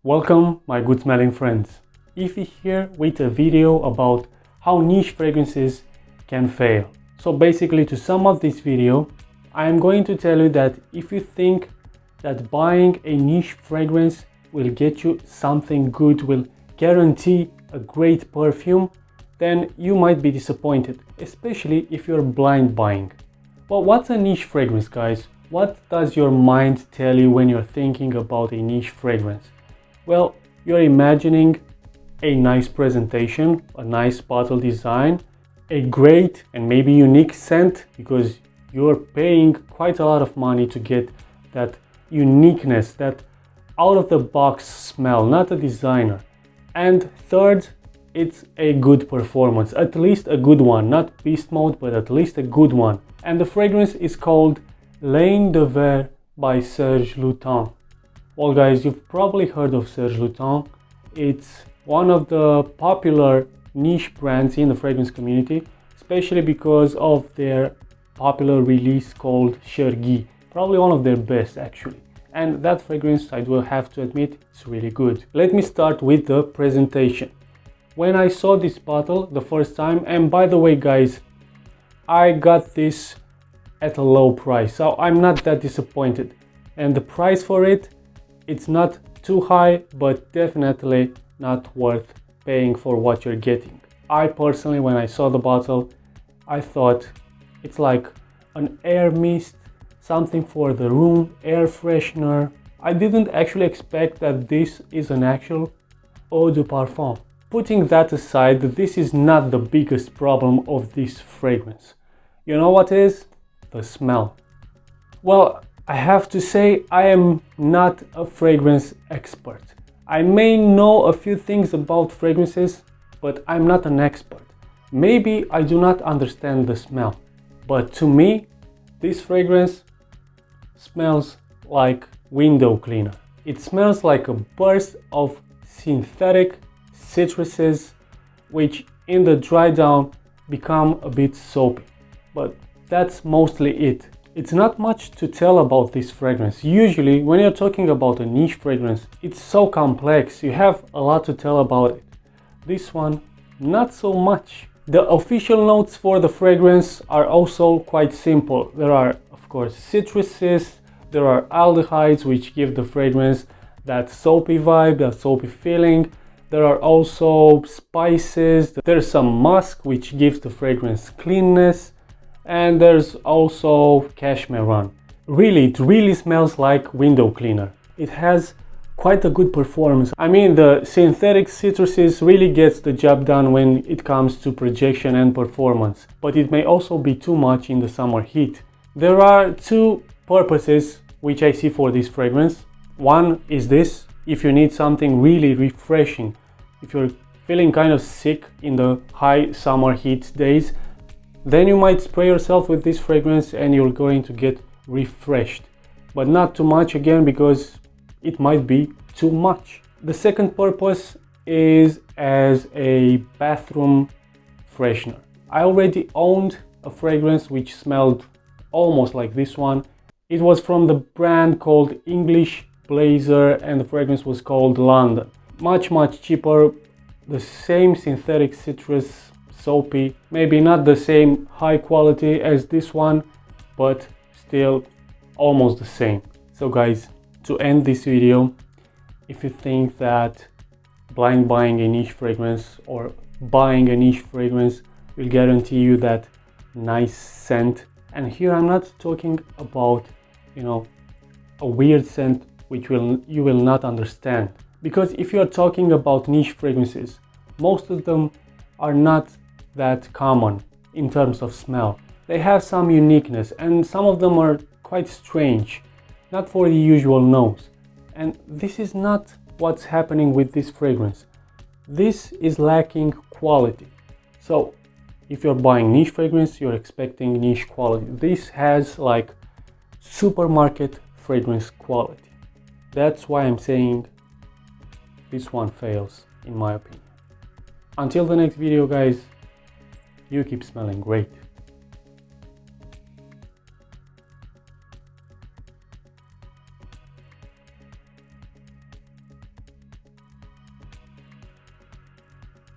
Welcome, my good smelling friends. Ify here with a video about how niche fragrances can fail. So basically, to sum up this video, I am going to tell you that if you think that buying a niche fragrance will get you something good, will guarantee a great perfume, then you might be disappointed, especially if you're blind buying. Well, what's a niche fragrance, guys? What does your mind tell you when you're thinking about a niche fragrance? Well, you're imagining a nice presentation, a nice bottle design, a great and maybe unique scent, because you're paying quite a lot of money to get that uniqueness, that out-of-the-box smell, not a designer. And third, it's a good performance, at least a good one, not beast mode, but at least a good one. And the fragrance is called Laine de Verre by Serge Lutens. Well guys, you've probably heard of Serge Lutens. It's one of the popular niche brands in the fragrance community, especially because of their popular release called Chergui. Probably one of their best actually. And that fragrance, I will have to admit, it's really good. Let me start with the presentation. When I saw this bottle the first time, and by the way guys, I got this at a low price, so I'm not that disappointed. And the price for it, it's not too high, but definitely not worth paying for what you're getting. I personally, when I saw the bottle, I thought it's like an air mist, something for the room, air freshener. I didn't actually expect that this is an actual eau de parfum. Putting that aside, this is not the biggest problem of this fragrance. You know what is? The smell. Well, I have to say I am not a fragrance expert. I may know a few things about fragrances, but I'm not an expert. Maybe I do not understand the smell, but to me, this fragrance smells like window cleaner. It smells like a burst of synthetic citruses, which in the dry down become a bit soapy, but that's mostly it. It's not much to tell about this fragrance. Usually, when you're talking about a niche fragrance, it's so complex, you have a lot to tell about it. This one, not so much. The official notes for the fragrance are also quite simple. There are, of course, citruses, there are aldehydes, which give the fragrance that soapy vibe, that soapy feeling. There are also spices, there's some musk, which gives the fragrance cleanness. And there's also cashmere. It really smells like window cleaner. It has quite a good performance. I mean, the synthetic citruses really gets the job done when it comes to projection and performance, but it may also be too much in the summer heat. There are two purposes which I see for this fragrance. One is this: if you need something really refreshing, if you're feeling kind of sick in the high summer heat days, then you might spray yourself with this fragrance and you're going to get refreshed. But not too much again, because it might be too much. The second purpose is as a bathroom freshener. I already owned a fragrance which smelled almost like this one. It was from the brand called English Blazer and the fragrance was called London. Much cheaper, the same synthetic citrus, soapy, maybe not the same high quality as this one, but still almost the same. So guys, to end this video, if you think that blind buying a niche fragrance or buying a niche fragrance will guarantee you that nice scent, and here I'm not talking about, you know, a weird scent which you will not understand, because if you're talking about niche fragrances, most of them are not that common in terms of smell. They have some uniqueness and some of them are quite strange, not for the usual nose. And this is not what's happening with this fragrance. This is lacking quality. So if you're buying niche fragrance, you're expecting niche quality. This has like supermarket fragrance quality. That's why I'm saying this one fails, in my opinion. Until the next video guys, you keep smelling great.